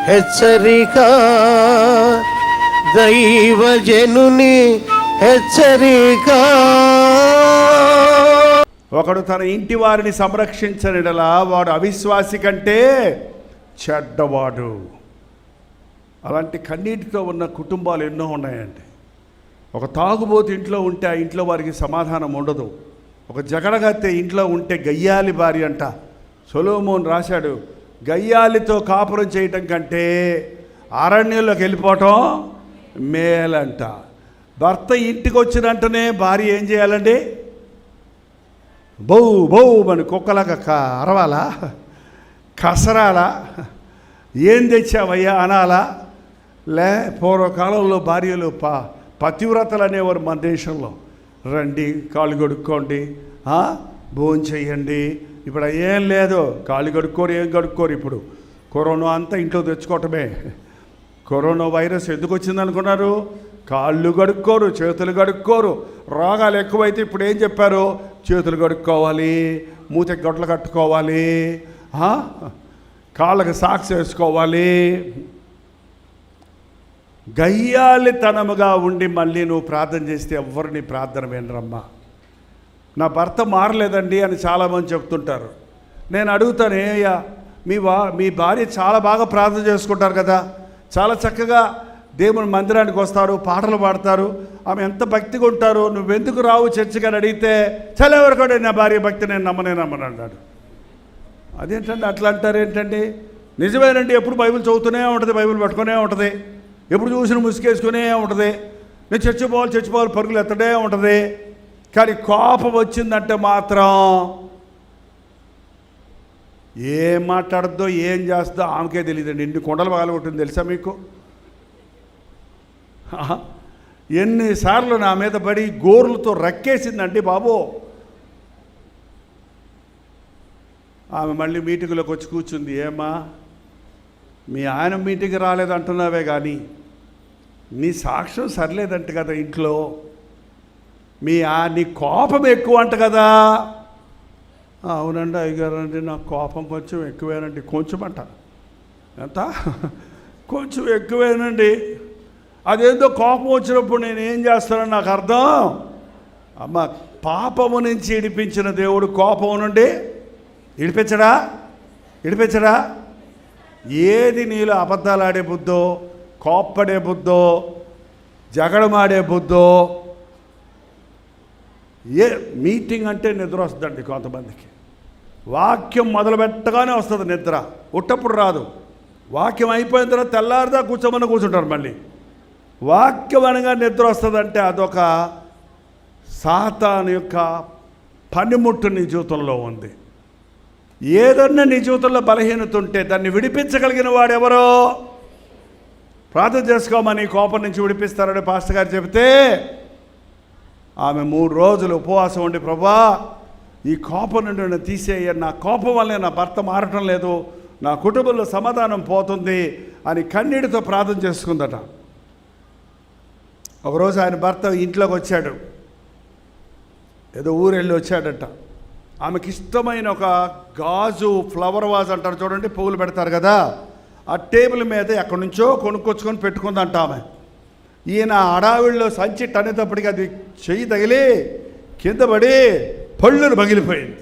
హెచ్చరిక, దైవజనుని హెచ్చరిక. ఒకడు తన ఇంటి వారిని సంరక్షించనిడలా వాడు అవిశ్వాసి కంటే చెడ్డవాడు. అలాంటి కన్నీటితో ఉన్న కుటుంబాలు ఎన్నో ఉన్నాయండి. ఒక తాగుబోతు ఇంట్లో ఉంటే ఆ ఇంట్లో వారికి సమాధానం ఉండదు. ఒక జగడగత్తె ఇంట్లో ఉంటే గయ్యాలి భార్య అంట. సొలొమోను రాశాడు, గయ్యాలితో కాపురం చేయటం కంటే అరణ్యంలోకి వెళ్ళిపోవటం మేలంట. భర్త ఇంటికి వచ్చినంటనే భార్య ఏం చేయాలండి? బౌ బౌ అని కుక్కలాగా అరవాలా, కసరాలా, ఏం తెచ్చావయ్యా అనాలా? పూర్వకాలంలో భార్యలు పతివ్రతలు అనేవారు మన దేశంలో. రండి, కాళ్ళు కడుక్కోండి, భోజనం చెయ్యండి. ఇప్పుడు ఏం లేదు, కాళ్ళు కడుక్కోరు, ఏం కడుక్కోరు. ఇప్పుడు కరోనా అంతా ఇంట్లో తెచ్చుకోవటమే. కరోనా వైరస్ ఎందుకు వచ్చింది అనుకున్నారు? కాళ్ళు కడుక్కోరు, చేతులు కడుక్కోరు. రోగాలు ఎక్కువైతే ఇప్పుడు ఏం చెప్పారు? చేతులు కడుక్కోవాలి, మూతికి గొడ్లు కట్టుకోవాలి, కాళ్ళకి సాక్స్ వేసుకోవాలి. గయ్యాలితనముగా ఉండి మళ్ళీ నువ్వు ప్రార్థన చేస్తే ఎవ్వరు నీ ప్రార్థన వినరమ్మా. నా భర్త మారలేదండి అని చాలామంది చెప్తుంటారు. నేను అడుగుతాను, ఏయ్యా మీ భార్య చాలా బాగా ప్రార్థన చేసుకుంటారు కదా, చాలా చక్కగా దేవుని మందిరానికి వస్తారు, పాటలు పాడతారు, ఆమె ఎంత భక్తిగా ఉంటారు, నువ్వెందుకు రావు చర్చికి అని అడిగితే చలెవరకూడే నా భార్య భక్తి నేను నమ్మను అన్నాడు. అదేంటండి అట్లా అంటారు ఏంటండి? నిజమేనండి, ఎప్పుడు బైబిల్ చదువుతూనే ఉంటుంది, బైబిల్ పట్టుకునే ఉంటుంది, ఎప్పుడు చూసిన ముసుకేసుకునే ఉంటుంది, నేను చచ్చిపోవాలి పరుగులు ఎత్తడే ఉంటుంది. కానీ కోపం వచ్చిందంటే మాత్రం ఏం మాట్లాడద్దో ఏం చేస్తుందో ఆమెకే తెలియదండి. ఎన్ని కొండలు పగలగొట్టింది తెలుసా మీకు? ఎన్నిసార్లు నా మీద పడి గోర్లతో రక్కేసిందండి బాబు. ఆమె మళ్ళీ మీటింగ్లోకి వచ్చి కూర్చుంది. ఏమ్మా, మీ ఆయన మీటింగ్కి రాలేదంటున్నావే కానీ నీ సాక్ష్యం సరిలేదంట కదా ఇంట్లో, నీ కోపం ఎక్కువ అంట కదా. అవునండి అయ్యగారు, అండి నా కోపం కొంచెం ఎక్కువేనండి. కొంచెం అంట, ఎంత? కొంచెం ఎక్కువేనండి. అదేందో కోపం వచ్చినప్పుడు నేను ఏం చేస్తానని నాకు అర్థం. అమ్మ, పాపము నుంచి ఇడిపించిన దేవుడు కోపం నుండి ఇడిపించడా? ఏది నీలో అబద్ధాలు ఆడే బుద్ధో, కోప్పడే బుద్ధో, జగడమాడే బుద్ధో. మీటింగ్ అంటే నిద్ర వస్తుందండి కొంతమందికి. వాక్యం మొదలు పెట్టగానే వస్తుంది నిద్ర, ఉట్టప్పుడు రాదు. వాక్యం అయిపోయిన తర్వాత తెల్లారిదా కూర్చుంటారు. మళ్ళీ వాక్యం అనగా నిద్ర వస్తుందంటే అదొక సాతాను యొక్క పనిముట్టు నీ జీవితంలో ఉంది. ఏదన్నా నీ జీవితంలో బలహీనత ఉంటే దాన్ని విడిపించగలిగిన వాడెవరో? ప్రార్థన చేసుకోమని కోపం నుంచి విడిపిస్తారని పాస్టర్ గారు చెబితే ఆమె 3 రోజులు ఉపవాసం ఉండి, ప్రభా ఈ కోపం నుండి నన్ను తీసేయ, నా కోపం వల్లే నా భర్త మారటం లేదు, నా కుటుంబంలో సమాధానం పోతుంది అని కన్నీటితో ప్రార్థన చేసుకుందట. ఒకరోజు ఆయన భర్త ఇంట్లోకి వచ్చాడు, ఏదో ఊరెళ్ళి వచ్చాడట. ఆమెకి ఇష్టమైన ఒక గాజు ఫ్లవర్ వాజ్ అంటారు చూడండి, పువ్వులు పెడతారు కదా, ఆ టేబుల్ మీద ఎక్కడి నుంచో కొనుక్కొచ్చుకొని పెట్టుకుందంట ఆమె. ఈయన అడావిడిలో సంచి టనేటప్పటికి అది చెయ్యి తగిలి కింద పడి పళ్ళును పగిలిపోయింది.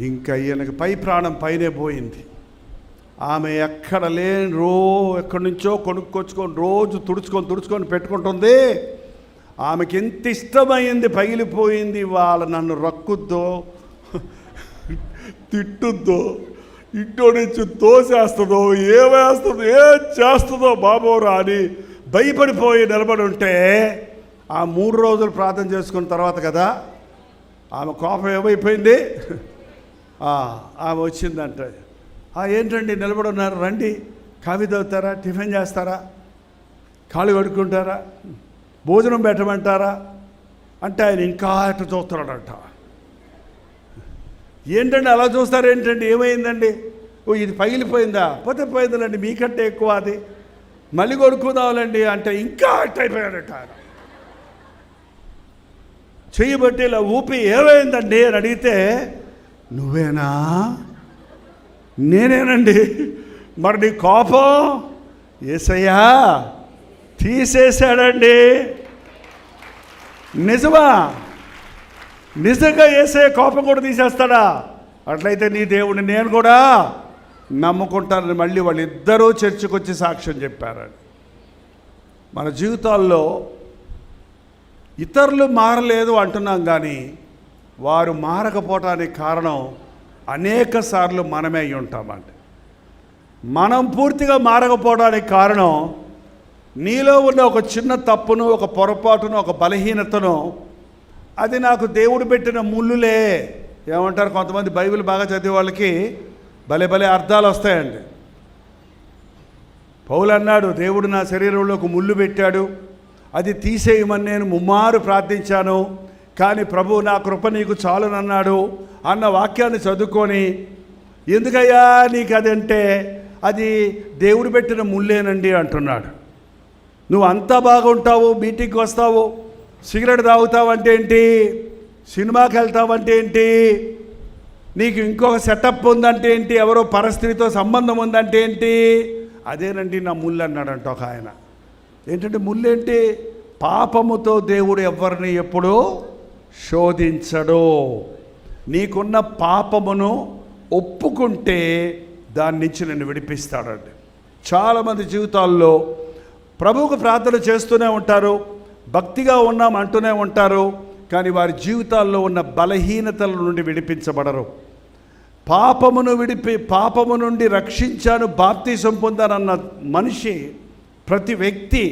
ఇంకా ఈయనకి పై ప్రాణం పైనే పోయింది. ఆమె ఎక్కడ లేని ఎక్కడి నుంచో కొనుక్కొచ్చుకొని రోజు తుడుచుకొని పెట్టుకుంటుంది. ఆమెకి ఎంత ఇష్టమైంది పగిలిపోయింది. వాళ్ళ నన్ను రక్కుద్దో, తిట్టుద్దో, ఇంట్లో నుంచి తోసేస్తుందో, ఏమేస్తుందో, ఏం చేస్తుందో బాబోరా అని భయపడిపోయి నిలబడి ఉంటే ఆ 3 రోజులు ప్రార్థన చేసుకున్న తర్వాత కదా ఆమె కోపం ఏమైపోయింది. ఆమె వచ్చిందంట. ఏంటండి నిలబడి ఉన్నారు, రండి, కాఫీ తాగుతారా, టిఫిన్ చేస్తారా, కాళ్ళు కడుక్కుంటారా, భోజనం పెట్టమంటారా అంటే ఆయన ఇంకా అట్లా చూస్తున్నాడంట. ఏంటండి అలా చూస్తారేంటండి, ఏమైందండి? ఇది పగిలిపోయిందా? పోతే పోయిందండి, మీకంటే ఎక్కువ అది, మళ్ళీ కొడుకుందాంలేండి అంటే ఇంకా అట్ అయిపోయాడట. ఆయన చెయ్యబట్టి ఇలా ఊపి ఏమైందండి అని అడిగితే, నువ్వేనా? నేనేనండి, మరి నీ కోపం యేసయ్యా తీసేశాడండి. నిజమా? నిజంగా యేసయ్య కోపం కూడా తీసేస్తాడా? అట్లయితే నీ దేవుడిని నేను కూడా నమ్ముకుంటానని మళ్ళీ వాళ్ళిద్దరూ చర్చకు వచ్చి సాక్ష్యం చెప్పారండి. మన జీవితాల్లో ఇతరులు మారలేదు అంటున్నాం, కానీ వారు మారకపోవటానికి కారణం అనేక సార్లు మనమే అయి ఉంటామండి. మనం పూర్తిగా మారకపోవడానికి కారణం నీలో ఉన్న ఒక చిన్న తప్పును, ఒక పొరపాటును, ఒక బలహీనతను, అది నాకు దేవుడు పెట్టిన ముళ్ళులే. ఏమంటారు కొంతమంది బైబిల్ బాగా చదివే వాళ్ళకి భలే భలే అర్థాలు వస్తాయండి. పౌలు అన్నాడు, దేవుడు నా శరీరంలో ఒక ముళ్ళు పెట్టాడు, అది తీసేయమని నేను ముమ్మారు ప్రార్థించాను, కానీ ప్రభు నా కృప నీకు చాలునన్నాడు అన్న వాక్యాన్ని చదువుకొని, ఎందుకయ్యా నీకు అదంటే, అది దేవుడు పెట్టిన ముళ్ళేనండి అంటున్నాడు. నువ్వు అంతా బాగుంటావు, మీటింగ్కి వస్తావు, సిగరెట్ తాగుతావంటే ఏంటి, సినిమాకి వెళ్తావంటే ఏంటి, నీకు ఇంకొక సెటప్ ఉందంటే ఏంటి, ఎవరో పరస్త్రీతో సంబంధం ఉందంటే ఏంటి, అదేనండి నా ముళ్ళు అన్నాడంట ఒక ఆయన. ఏంటంటే ముళ్ళు ఏంటి? పాపముతో దేవుడు ఎవరిని ఎప్పుడూ శోధించడు. నీకున్న పాపమును ఒప్పుకుంటే దాని నుంచి నిన్ను విడిపిస్తాడండి. చాలామంది జీవితాల్లో ప్రభువుకు ప్రార్థన చేస్తూనే ఉంటారు, భక్తిగా ఉన్నాం అంటూనే ఉంటారు, కానీ వారి జీవితాల్లో ఉన్న బలహీనతల నుండి విడిపించబడరు. పాపము నుండి రక్షించాను, బాప్తిసం పొందానన్న మనిషి, ప్రతి వ్యక్తి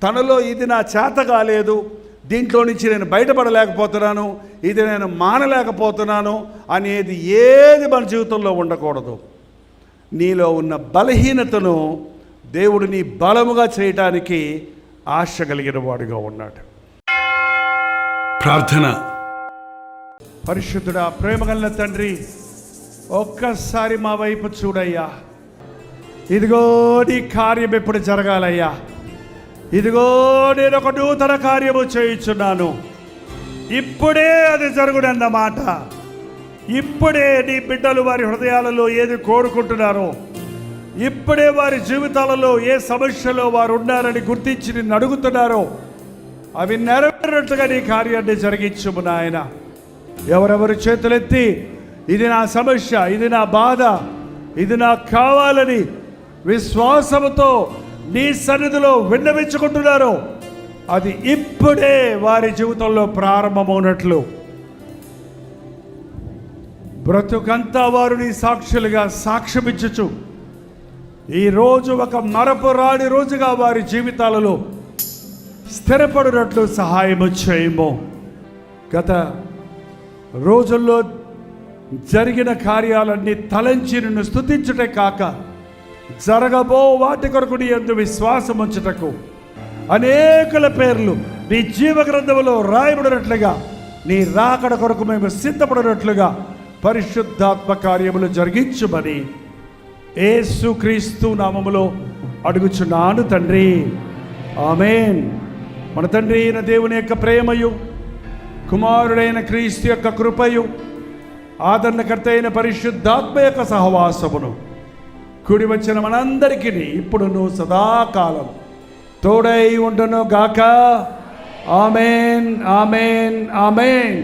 తనలో ఇది నా చేత కాలేదు, దీంట్లో నుంచి నేను బయటపడలేకపోతున్నాను, ఇది నేను మానలేకపోతున్నాను అనేది ఏది మన జీవితంలో ఉండకూడదు. నీలో ఉన్న బలహీనతను దేవుడు నీ బలముగా చేయటానికి ఆశ కలిగిన వాడుగా ఉన్నాడు. ప్రార్థన. పరిశుద్ధుడా, ప్రేమగల తండ్రి, ఒక్కసారి మా వైపు చూడయ్యా. ఇదిగో నీ కార్యం ఎప్పుడు జరగాలయ్యా. ఇదిగో నేను ఒక నూతన కార్యము చేయించున్నాను, ఇప్పుడే అది జరుగునన్నమాట. ఇప్పుడే నీ బిడ్డలు వారి హృదయాలలో ఏది కోరుకుంటున్నారో, ఇప్పుడే వారి జీవితాలలో ఏ సమస్యలో వారు ఉన్నారని గుర్తించి నిన్ను అడుగుతున్నారో, అవి నెరవేరినట్లుగా నీ కార్యాన్ని జరిగించుము నాయన. ఎవరెవరు చేతులెత్తి ఇది నా సమస్య, ఇది నా బాధ, ఇది నాకు కావాలని విశ్వాసముతో నీ సన్నిధిలో విన్నవించుకుంటున్నారో, అది ఇప్పుడే వారి జీవితంలో ప్రారంభమవునట్లు బ్రతుకంతా వారు నీ సాక్షులుగా సాక్ష్యమిచ్చుచు ఈరోజు ఒక మరపురాని రోజుగా వారి జీవితాలలో స్థిరపడినట్లు సహాయము చేయము. గత రోజుల్లో జరిగిన కార్యాలన్నీ తలంచి నిన్ను స్తుతించుటే కాక, జరగబో వాటి కొరకు నీ యందు విశ్వాసం ఉంచుటకు అనేకుల పేర్లు నీ జీవగ్రంథములో రాయబడినట్లుగా, నీ రాకడ కొరకు మేము సిద్ధపడినట్లుగా పరిశుద్ధాత్మ కార్యములు జరిగించుమని యేసుక్రీస్తు నామములో అడుగుచున్నాను తండ్రి, ఆమేన్. మన తండ్రి అయిన దేవుని యొక్క ప్రేమయు, కుమారుడైన క్రీస్తు యొక్క కృపయు, ఆదరణకర్త అయిన పరిశుద్ధాత్మ యొక్క సహవాసమును కూడి వచ్చిన మనందరికీ ఇప్పుడును సదాకాలం తోడై ఉండును గాక. ఆమేన్, ఆమేన్, ఆమేన్.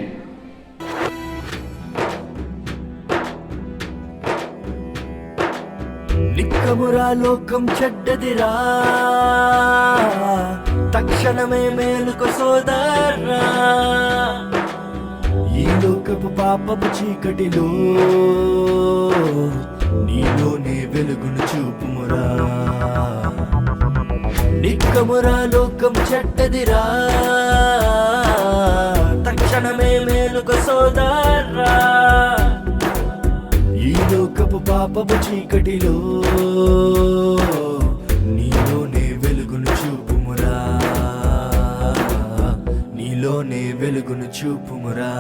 నిక్కమురా లోకం చెడ్డదిరా, తక్షణమే మేలుకు సోదరా. ఈ లోకపు పాపపు చీకటిలో నీలోనే వెలుగును చూపుమురా. నిక్కమురా లోకం చెడ్డదిరా, తక్షణమే మేలుకు సోదరా. ఈ లోకపు పాపపు చీకటిలో నీలోనే వెలుగును చూపుమురా, నీలోనే వెలుగును చూపుమురా.